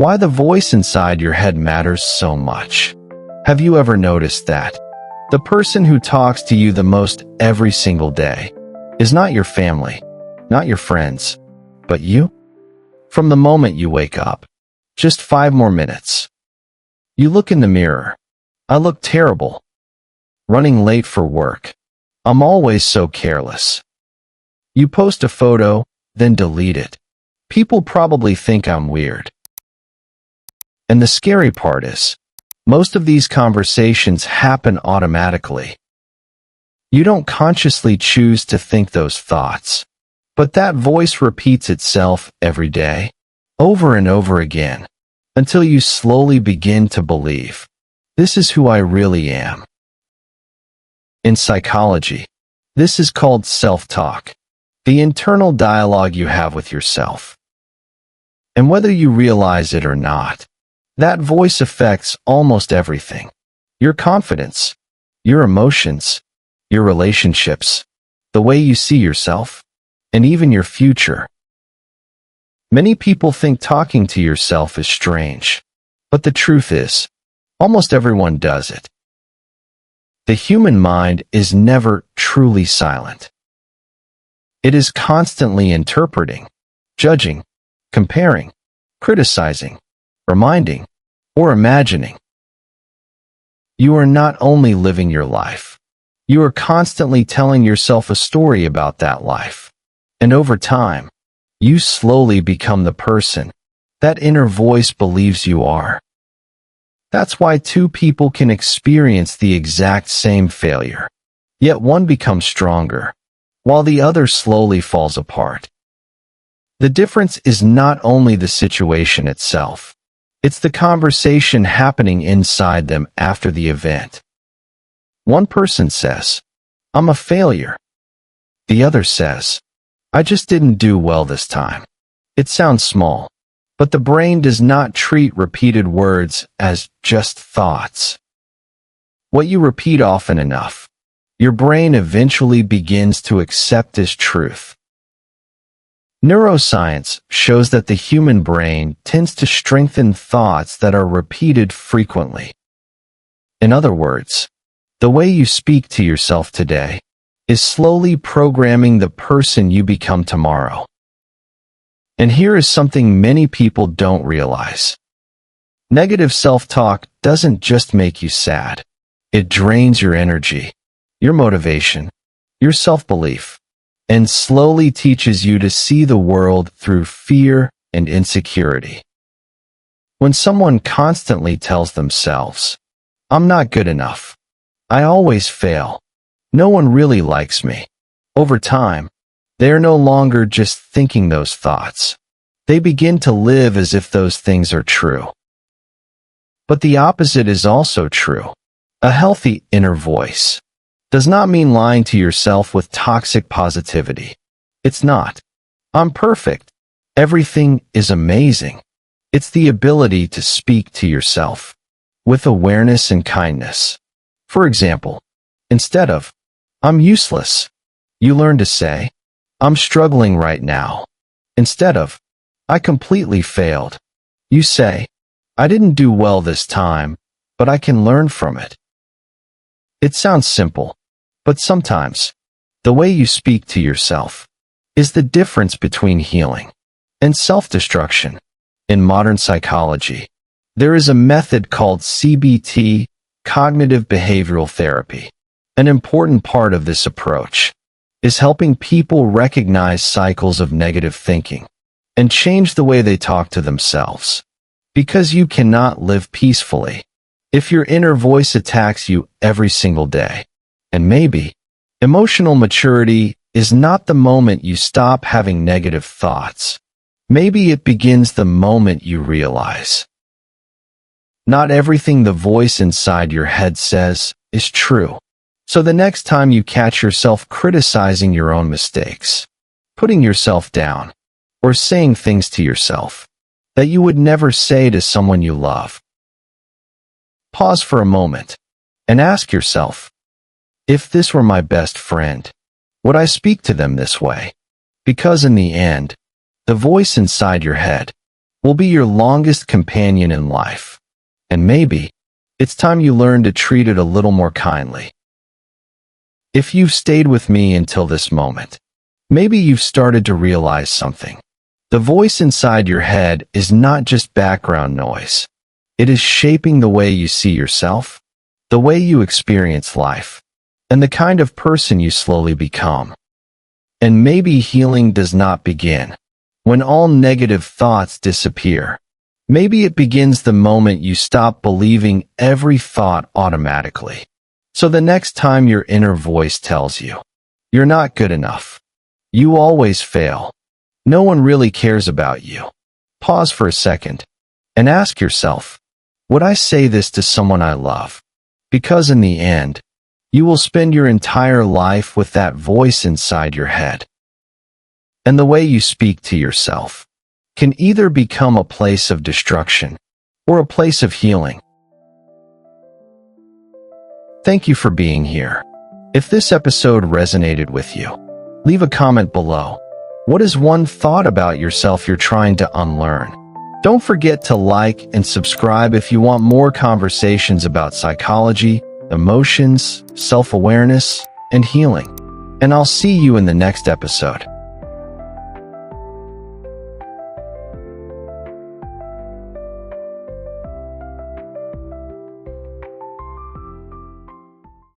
Why the voice inside your head matters so much. Have you ever noticed that? The person who talks to you the most every single day is not your family, not your friends, but you? From the moment you wake up, just 5 more minutes. You look in the mirror. I look terrible. Running late for work. I'm always so careless. You post a photo, then delete it. People probably think I'm weird. And the scary part is, most of these conversations happen automatically. You don't consciously choose to think those thoughts, but that voice repeats itself every day, over and over again, until you slowly begin to believe, this is who I really am. In psychology, this is called self-talk, the internal dialogue you have with yourself. And whether you realize it or not, that voice affects almost everything. Your confidence, your emotions, your relationships, the way you see yourself, and even your future. Many people think talking to yourself is strange, but the truth is, almost everyone does it. The human mind is never truly silent. It is constantly interpreting, judging, comparing, criticizing, reminding, or imagining. You are not only living your life, you are constantly telling yourself a story about that life. And over time, you slowly become the person that inner voice believes you are. That's why 2 people can experience the exact same failure, yet one becomes stronger, while the other slowly falls apart. The difference is not only the situation itself, it's the conversation happening inside them after the event. One person says, I'm a failure. The other says, I just didn't do well this time. It sounds small, but the brain does not treat repeated words as just thoughts. What you repeat often enough, your brain eventually begins to accept as truth. Neuroscience shows that the human brain tends to strengthen thoughts that are repeated frequently. In other words, the way you speak to yourself today is slowly programming the person you become tomorrow. And here is something many people don't realize. Negative self-talk doesn't just make you sad. It drains your energy, your motivation, your self-belief, and slowly teaches you to see the world through fear and insecurity. When someone constantly tells themselves, I'm not good enough, I always fail, no one really likes me, over time, they are no longer just thinking those thoughts. They begin to live as if those things are true. But the opposite is also true. A healthy inner voice does not mean lying to yourself with toxic positivity. It's not. I'm perfect. Everything is amazing. It's the ability to speak to yourself with awareness and kindness. For example, instead of, I'm useless, you learn to say, I'm struggling right now. Instead of, I completely failed, you say, I didn't do well this time, but I can learn from it. It sounds simple, but sometimes, the way you speak to yourself is the difference between healing and self-destruction. In modern psychology, there is a method called CBT, cognitive behavioral therapy. An important part of this approach is helping people recognize cycles of negative thinking and change the way they talk to themselves. Because you cannot live peacefully if your inner voice attacks you every single day. And maybe emotional maturity is not the moment you stop having negative thoughts. Maybe it begins the moment you realize not everything the voice inside your head says is true. So the next time you catch yourself criticizing your own mistakes, putting yourself down, or saying things to yourself that you would never say to someone you love, pause for a moment and ask yourself, if this were my best friend, would I speak to them this way? Because in the end, the voice inside your head will be your longest companion in life. And maybe it's time you learn to treat it a little more kindly. If you've stayed with me until this moment, maybe you've started to realize something. The voice inside your head is not just background noise. It is shaping the way you see yourself, the way you experience life, and the kind of person you slowly become. And maybe healing does not begin when all negative thoughts disappear. Maybe it begins the moment you stop believing every thought automatically. So the next time your inner voice tells you, you're not good enough, you always fail, no one really cares about you, pause for a second and ask yourself, would I say this to someone I love? Because in the end, you will spend your entire life with that voice inside your head. And the way you speak to yourself can either become a place of destruction or a place of healing. Thank you for being here. If this episode resonated with you, leave a comment below. What is one thought about yourself you're trying to unlearn? Don't forget to like and subscribe if you want more conversations about psychology, emotions, self-awareness, and healing. And I'll see you in the next episode.